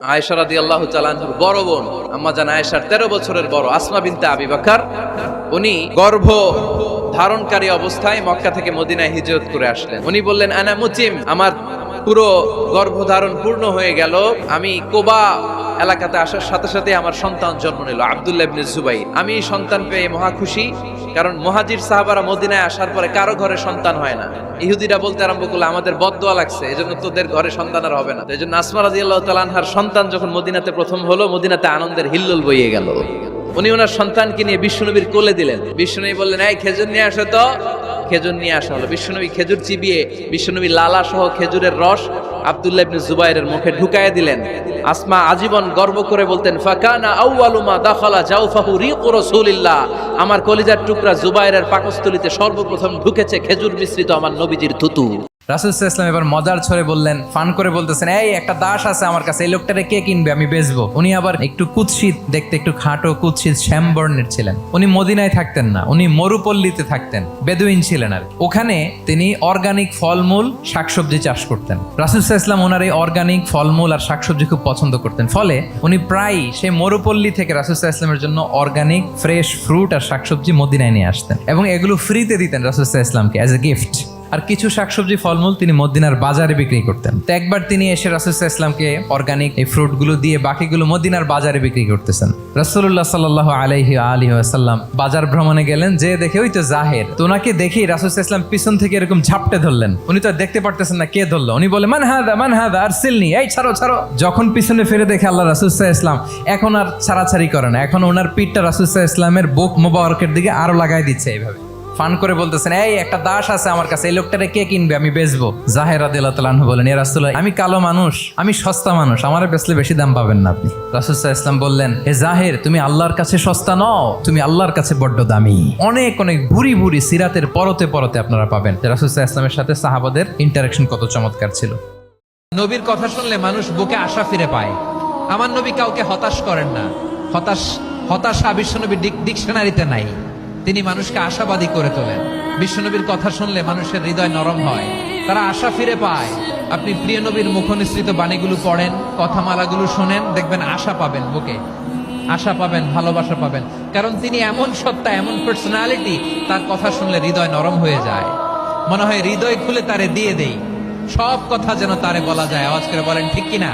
আয়েশা রাদিয়াল্লাহু তাআলা আনহার বড় বোন আম্মা জান আয়েশার 13 বছরের বড় আসমা বিনতে আবি বকর, উনি গর্ভ ধারণকারী অবস্থায় মক্কা থেকে মদিনায় হিজরত করে আসলেন। উনি বললেন, আনা মুতিম, আমার পুরো গর্ভধারণ পূর্ণ হয়ে গেল, আমি কোবা এলাকাতে আসার সাথে সাথে আমার সন্তান জন্ম নিল আব্দুল্লাহ ইবনে জুবাইর। আমি সন্তান পেয়ে মহা খুশি, কারণ মুহাজির সাহাবারা মদিনায় আসার পরে কারো ঘরে সন্তান হয় না। ইহুদিরা বলতে আরম্ভ করলো, আমাদের বদদোয়া লাগছে, এজন্য তোদের ঘরে সন্তান আর হবে না। তো এজন্য আসমা রাদিয়াল্লাহু তাআলা আনহার সন্তান যখন মদিনাতে প্রথম হলো, মদিনাতে আনন্দের হিল্লোল বইয়ে গেল। উনি ওনার সন্তানকে নিয়ে বিশ্বনবীর কোলে দিলেন। বিশ্বনবী বললেন, এই খেজুর নিয়ে আসো তো। খেজুর নিয়ে আসা হলো। বিশ্বনবী খেজুর চিবিয়ে বিশ্বনবী লালা সহ খেজুরের রস আব্দুল্লাহ ইবনে জুবাইরের মুখে ঢুকায় দিলেন। আসমা আজীবন গর্ব করে বলতেন, ফাকানা আউয়ালু মা দাখালা জাওফাহু রিকু রাসূলিল্লাহ, আমার কলিজার টুকরা জুবাইরের পাকস্থলীতে সর্বপ্রথম ঢুকেছে খেজুর মিশ্রিত আমার নবীজির থুতু। রাসূল সাল্লাল্লাহু আলাইহি ওয়াসাল্লাম এবার মজার ছলে বললেন, ফান করে বলতেছেন, এই একটা দাস আছে আমার কাছে, এই লোকটারে কে কিনবে, আমি বেচবো। উনি আবার একটু কুৎসিত দেখতে, একটু খাটো কুৎসিত শ্যামবর্ণের ছিলেন। উনি মদিনায় থাকতেন না, উনি মরুপল্লীতে থাকতেন, বেদুইন ছিলেন আর ওখানে তিনি অর্গানিক ফলমূল শাকসবজি চাষ করতেন। রাসূল সাল্লাল্লাহু আলাইহি ওয়াসাল্লাম ওনার এই অর্গানিক ফলমূল আর শাকসবজি খুব পছন্দ করতেন। ফলে উনি প্রায় সেই মরুপল্লী থেকে রাসূল সাল্লাল্লাহু আলাইহি ওয়াসাল্লামের জন্য অর্গানিক ফ্রেশ ফ্রুট আর শাকসবজি মদিনায় নিয়ে আসতেন এবং এগুলো ফ্রিতে দিতেন রাসূল সাল্লাল্লাহু আলাইহি ওয়াসাল্লামকে অ্যাজ এ গিফট। আর কিছু শাকসবজি ফলমূল তিনি মদিনার বাজারে বিক্রি করতেন। তো একবার তিনি এসে রাসূল সাল্লাল্লাহু আলাইহি ওয়াসাল্লামকে অর্গানিক এই ফ্রুটগুলো দিয়ে বাকিগুলো মদিনার বাজারে বিক্রি করতেছেন। রাসূলুল্লাহ সাল্লাল্লাহু আলাইহি ওয়াসাল্লাম বাজার ভ্রমণে গেলেন, যে দেখে ওই তো জাহের। তো ওনাকে দেখেই রাসূল সাল্লাল্লাহু আলাইহি ওয়াসাল্লাম পিছন থেকে এরকম ঝাপটে ধরলেন। উনি তো দেখতে পারতেছেন না কে ধরলো। উনি বলে, মান হাদা আরসিলনি, এই ছাড়ো ছাড়ো। যখন পিছনে ফিরে দেখে আল্লাহ রাসূল সাল্লাল্লাহু আলাইহি ওয়াসাল্লাম এখন আর ছাড়াছাড়ি করে না, এখন ওনার পিঠটা রাসূল সাল্লাল্লাহু আলাইহি ওয়াসাল্লামের বুক মোবারকের দিকে আরো লাগাই দিচ্ছে। এইভাবে ফান করে বলতেছেন, এই একটা দাস আছে আমার কাছে, এই লোকটারে কে কিনবে, আমি বেচবো। জাহের রাদিয়াল্লাহু তাআলা আনহু বলেন, ইয়া রাসূলুল্লাহ, আমি কালো মানুষ, আমি সস্তা মানুষ, আমারে বেচলে বেশি দাম পাবেন না আপনি। রাসূল সাল্লাল্লাহু আলাইহি ওয়াসাল্লাম বললেন, হে জাহের, তুমি আল্লাহর কাছে সস্তা নও, তুমি আল্লাহর কাছে বড্ড দামি। অনেক অনেক ভুরি ভুরি সিরাতের পরতে পরতে আপনারা পাবেন রাসূল সাল্লাল্লাহু আলাইহি ওয়াসাল্লামের সাথে সাহাবাদের ইন্টারেকশন কত চমৎকার ছিল। নবীর কথা শুনলে মানুষ বুকে আশা ফিরে পায়। আমার নবী কাউকে হতাশ করেন না। হতাশা বিশ্বনবীর ডিকশনারিতে নাই। তিনি মানুষকে আশাবাদী করে তোলেন। বিশ্বনবীর কথা শুনলে মানুষের হৃদয় নরম হয়, তারা আশা ফিরে পায়। আপনি প্রিয় নবীর মুখনিসৃত বাণীগুলো পড়েন, কথামালাগুলো শোনেন, দেখবেন আশা পাবেন, বুকে আশা পাবেন, ভালোবাসা পাবেন। কারণ তিনি এমন সত্তা, এমন পার্সোনালিটি, তার কথা শুনলে হৃদয় নরম হয়ে যায়। মনে হয় হৃদয় খুলে তারে দিয়ে দেই, সব কথা যেন তারে বলা যায়। আওয়াজ করে বলেন ঠিক কিনা?